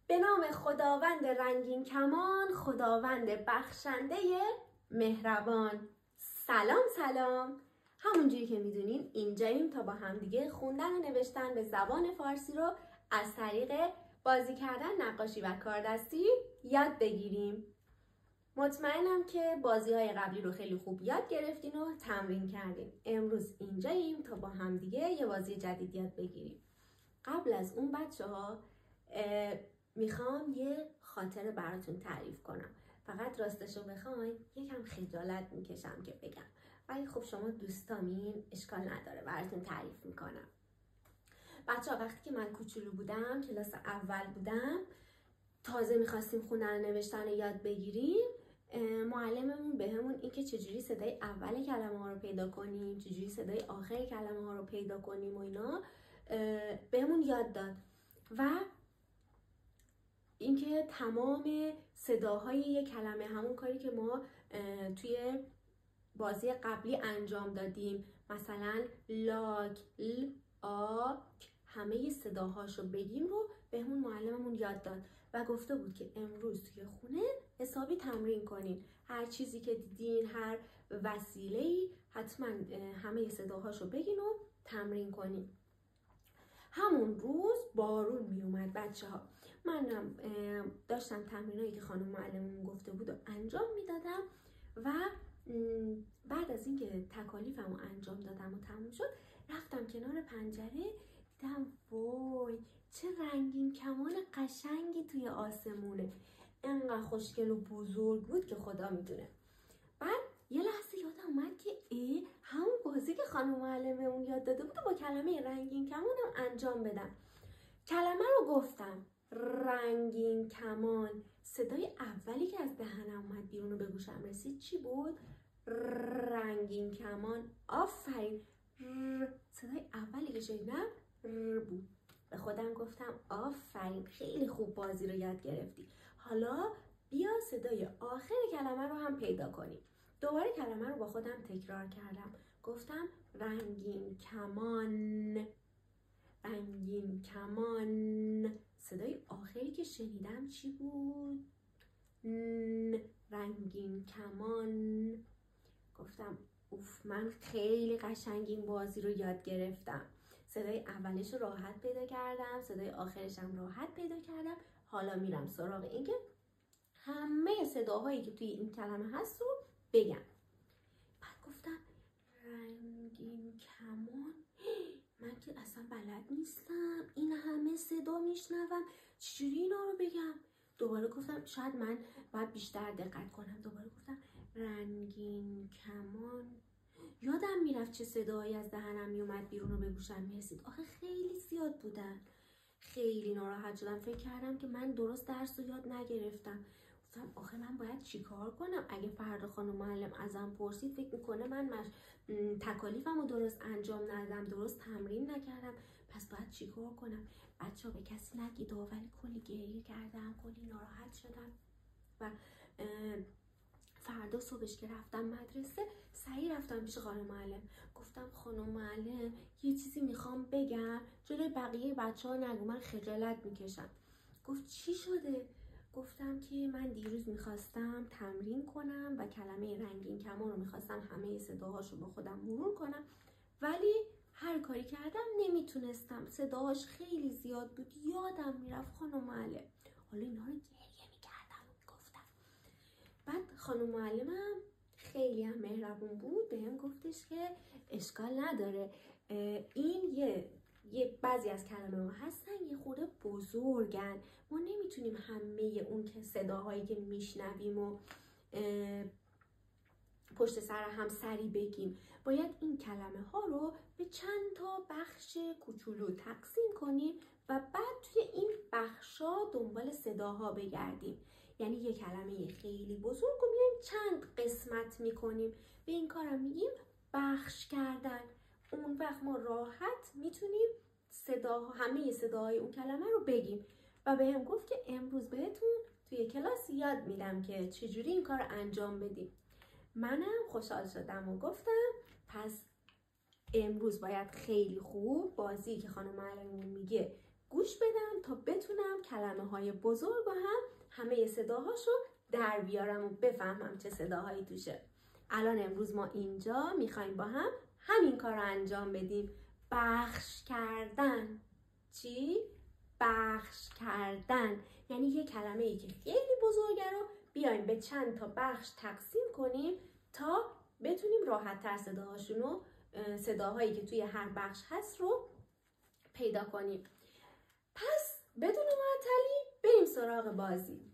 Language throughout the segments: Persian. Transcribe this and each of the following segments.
به نام خداوند رنگین کمان، خداوند بخشنده مهربان. سلام سلام. همونجوری که میدونین اینجاییم تا با همدیگه خوندن و نوشتن به زبان فارسی رو از طریق بازی کردن نقاشی و کاردستی یاد بگیریم. مطمئنم که بازی‌های قبلی رو خیلی خوب یاد گرفتین و تمرین کردین. امروز اینجاییم تا با همدیگه یه بازی جدید یاد بگیریم. قبل از اون بچه‌ها میخوام یه خاطره براتون تعریف کنم. فقط راستشو بخواین یکم خجالت میکشم که بگم، ولی خب شما دوستامین، اشکال نداره، براتون تعریف میکنم. بچه‌ها وقتی که من کوچولو بودم، کلاس اول بودم، تازه میخواستیم خوندن و نوشتن رو یاد بگیریم، معلممون بهمون این که چجوری صدای اول کلمه ها رو پیدا کنیم، چجوری صدای آخر کلمه ها رو پیدا کنیم و اینا بهمون یاد داد و اینکه تمام صداهای یک کلمه، همون کاری که ما توی بازی قبلی انجام دادیم، مثلا لاک، ل، آ، همه صداهاشو بگیم رو بهمون معلممون یاد داد و گفته بود که امروز توی خونه حسابی تمرین کنین. هر چیزی که دیدین، هر وسیله‌ای، حتما همه صداهاشو بگین و تمرین کنین. همون روز بارون می اومد بچه‌ها. منم داشتم تمرینایی که خانم معلممون گفته بود و انجام میدادم و بعد از اینکه تکالیفمو انجام دادم و تموم شد، رفتم کنار پنجره، دیدم وای چه رنگین کمان قشنگی توی آسمونه. انقدر خوشگل و بزرگ بود که خدا میدونه. بعد یه لحظه یادم اومد که همون بازی که خانم معلممون یاد داده بود و با کلمه رنگین کمانم انجام بدم. کلمه رو گفتم، رنگین کمان. صدای اولی که از دهنم اومد بیرون و به گوشم رسید چی بود؟ رنگین کمان. آفرین. صدای اولی که شنیدم بود. به خودم گفتم آفرین، خیلی خوب بازی رو یاد گرفتی. حالا بیا صدای آخر کلمه رو هم پیدا کنیم. دوباره کلمه رو با خودم تکرار کردم. گفتم رنگین کمان، رنگین کمان. صدای آخری که شنیدم چی بود؟ رنگین کمان. گفتم اوف، من خیلی قشنگ این بازی رو یاد گرفتم. صدای اولش رو راحت پیدا کردم، صدای آخرش هم راحت پیدا کردم. حالا میرم سراغ این که همه صداهایی که توی این کلمه هست رو بگم. بعد گفتم رنگین کمان، من که اصلا بلد نیستم، این همه صدا میشنوم، چجوری اینا رو بگم؟ دوباره گفتم شاید من باید بیشتر دقت کنم. دوباره گفتم رنگین کمان. یادم میرفت چه صدایی از دهنم میومد بیرون و به گوشم میرسید. آخه خیلی زیاد بودن. خیلی ناراحت شدم. فکر کردم که من درست درس رو یاد نگرفتم. گفتم آخه من باید چیکار کنم؟ اگه فردا خانم معلم ازم پرسید فکر میکنه من تکالیفم رو درست انجام ندادم، درست تمرین نکردم. پس باید چیکار کنم؟ بچه ها به کسی نگید، ولی کلی گریه کردم، کلی ناراحت شدم و فردا صبحش که رفتم مدرسه، سریع رفتم پیش خانم معلم. گفتم خانم معلم یه چیزی میخوام بگم، جلوی بقیه بچه ها نگو، من خجالت میکشم. گفت چی شده؟ گفتم که من دیروز میخواستم تمرین کنم و کلمه رنگین کمان رو میخواستم همه صداهاشو با خودم مرور کنم، ولی هر کاری کردم نمیتونستم. صداهاش خیلی زیاد بود، یادم میرفت خانم معلم. حالا اینا رو گریه میکردم و میگفتم. بعد خانم معلمم خیلی هم مهربون بود، بهم گفتش که اشکال نداره، این یه بعضی از کلمه ها هستن یه خورده بزرگن، ما نمیتونیم همه اون که صداهایی که میشنویم و پشت سر هم سری بگیم. باید این کلمه ها رو به چند تا بخش کوچولو تقسیم کنیم و بعد توی این بخشا دنبال صداها بگردیم. یعنی یه کلمه خیلی بزرگ رو میایم چند قسمت میکنیم. به این کارم میگیم بخش کردن. اون وقت ما راحت میتونیم همه صداهای اون کلمه رو بگیم. و بهم گفت که امروز بهتون توی کلاس یاد میدم که چجوری این کار رو انجام بدیم. منم خوشحال شدم و گفتم پس امروز باید خیلی خوب بازی که خانم معلممون میگه گوش بدم تا بتونم کلمه های بزرگ با هم همه صداهاشو در بیارم و بفهمم چه صداهایی توشه. الان امروز ما اینجا میخوایم با هم همین کار رو انجام بدیم. بخش کردن. چی؟ بخش کردن. یعنی یه کلمه ای که خیلی بزرگه رو بیایم به چند تا بخش تقسیم کنیم تا بتونیم راحت تر صداهایی که توی هر بخش هست رو پیدا کنیم. پس بدون معطلی بریم سراغ بازی.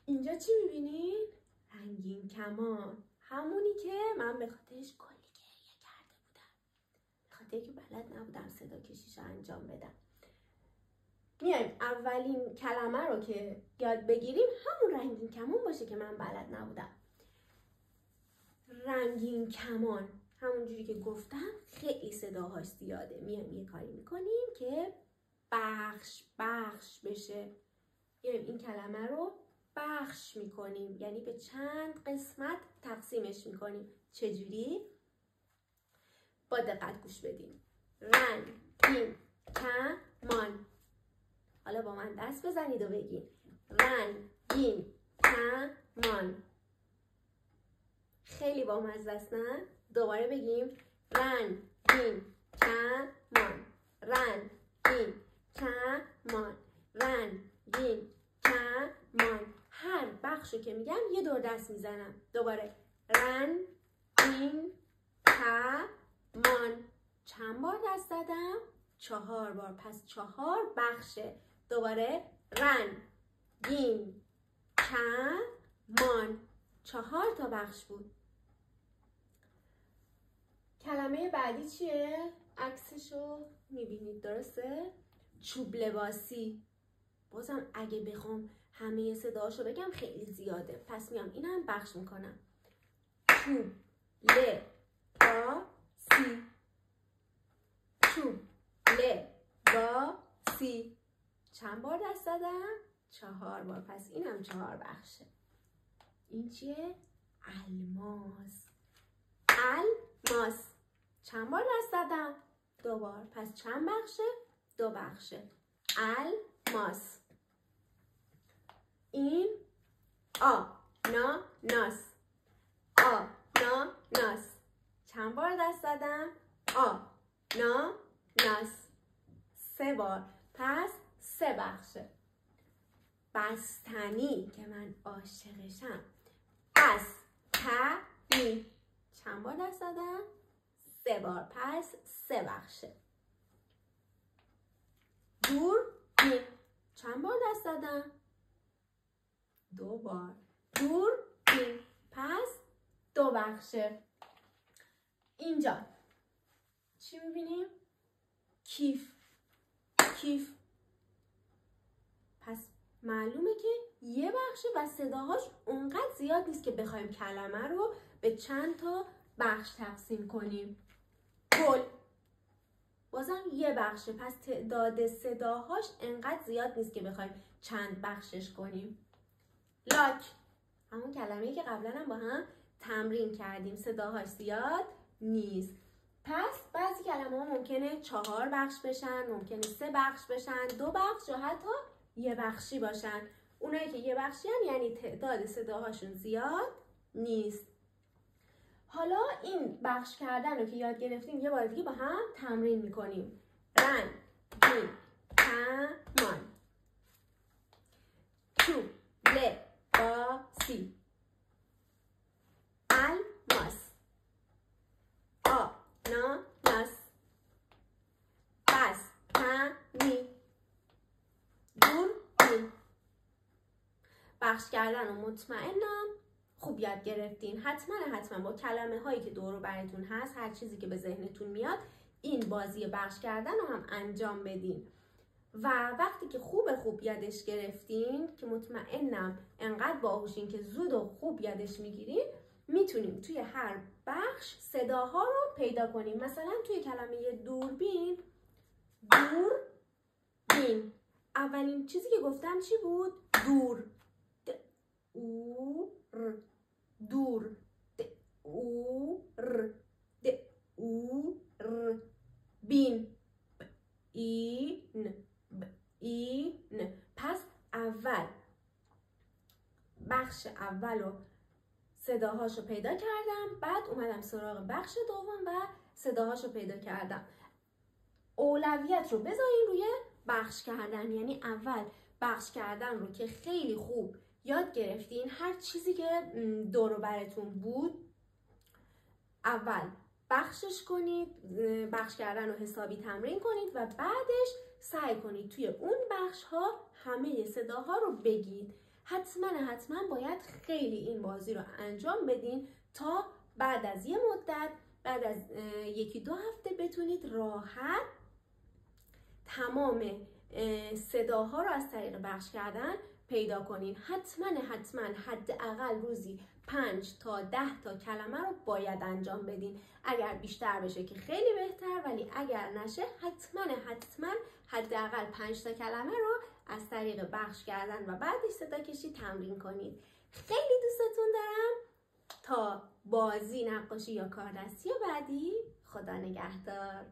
اینجا چی میبینید؟ رنگین کمان. همونی که من به خاطرش کلی گریه کرده بودم. به خاطر که بلد نبودم صدا کشیش رو انجام بدم. میایم اولین کلمه رو که یاد بگیریم همون رنگین کمان باشه که من بلد نبودم. رنگین کمان. همونجوری که گفتم خیلی صداهاش زیاده. میایم یه کاری میکنیم که بخش بشه. میایم این کلمه رو بخش میکنیم، یعنی به چند قسمت تقسیمش میکنیم. چجوری؟ با دقت گوش بدیم. رنگین کمان. حالا با من دست بزنید و بگید رنگین کمان. خیلی بامزه است نه؟ دوباره بگیم رنگین کمان. رنگین کمان. رنگین کمان. هر بخشو که میگم یه دور دست میزنم. دوباره رنگین کمان. چند بار دست زدم؟ 4 بار. پس 4 بخشه. دوباره رنگین کمان. 4 تا بخش بود. کلمه بعدی چیه؟ عکسشو میبینید درسته؟ چوب لباسی. بازم اگه بخوام همه صداشو بگم خیلی زیاده، پس میام اینم بخش میکنم. چوب لباسی. چوب لباسی. چند بار دست زدم؟ 4 بار. پس اینم 4 بخشه. این چیه؟ الماس. الماس. چند بار دست زدم؟ 2 بار. پس چند بخشه؟ 2 بخشه. الماس. این آناناس. آناناس. چند بار دست زدم؟ آناناس. 3 بار. پس 3 بخشه. بستنی که من عاشقشم. بستنی. چند بار دست زدم؟ 3 بار. پس 3 بخشه. دوربین. چند بار دست زدم؟ 2 بار. دوربین. پس 2 بخشه. اینجا چی میبینیم؟ کیف. کیف. پس معلومه که یه بخشه و صداهاش اونقدر زیاد نیست که بخوایم کلمه رو به چند تا بخش تقسیم کنیم. گل. بازم یه بخشه. پس تعداد صداهاش انقدر زیاد نیست که بخوایم چند بخشش کنیم. لاک. همون کلمه‌ای که قبلا هم با هم تمرین کردیم. صداهاش زیاد نیست. پس بعضی کلمه ها ممکنه 4 بخش بشن، ممکنه 3 بخش بشن، 2 بخش یا حتی یه بخشی باشن. اونایی که یه بخشی هن یعنی تعداد صداهاشون زیاد نیست. حالا این بخش کردن رو که یاد گرفتیم یه بار دیگه با هم تمرین میکنیم. رنگین کمان. چوب لباسی. الماس. آناناس. بستنی. دوربین. بخش کردن رو مطمئنم خوب یاد گرفتین. حتما با کلمه هایی که دور و براتون هست، هر چیزی که به ذهنتون میاد، این بازی بخش کردن رو هم انجام بدین. و وقتی که خوب یادش گرفتین که مطمئنم انقدر باهوشین که زود و خوب یادش میگیرین، میتونیم توی هر بخش صداها رو پیدا کنیم. مثلا توی کلمه دوربین، دوربین، اولین چیزی که گفتم چی بود؟ دور. دور. بین. این این. پس اول بخش اول رو صداهاشو پیدا کردم، بعد اومدم سراغ بخش دوم و صداهاشو پیدا کردم. اولویت رو بذارین روی بخش کردن، یعنی اول بخش کردن رو که خیلی خوب یاد گرفتین، هر چیزی که دور و براتون بود اول بخشش کنید، بخش کردن رو حسابی تمرین کنید و بعدش سعی کنید توی اون بخش ها همه صداها رو بگید. حتما باید خیلی این بازی رو انجام بدین تا بعد از یه مدت، بعد از 1-2 هفته بتونید راحت تمام صداها رو از طریق بخش کردن پیدا کنین. حتما حداقل روزی 5 تا 10 تا کلمه رو باید انجام بدین. اگر بیشتر بشه که خیلی بهتر، ولی اگر نشه حتما حداقل 5 تا کلمه رو از طریق بخش کردن و بعدش صدا کشی تمرین کنید. خیلی دوستتون دارم. تا بازی، نقاشی یا کاردستی بعدی، خدا نگهدار.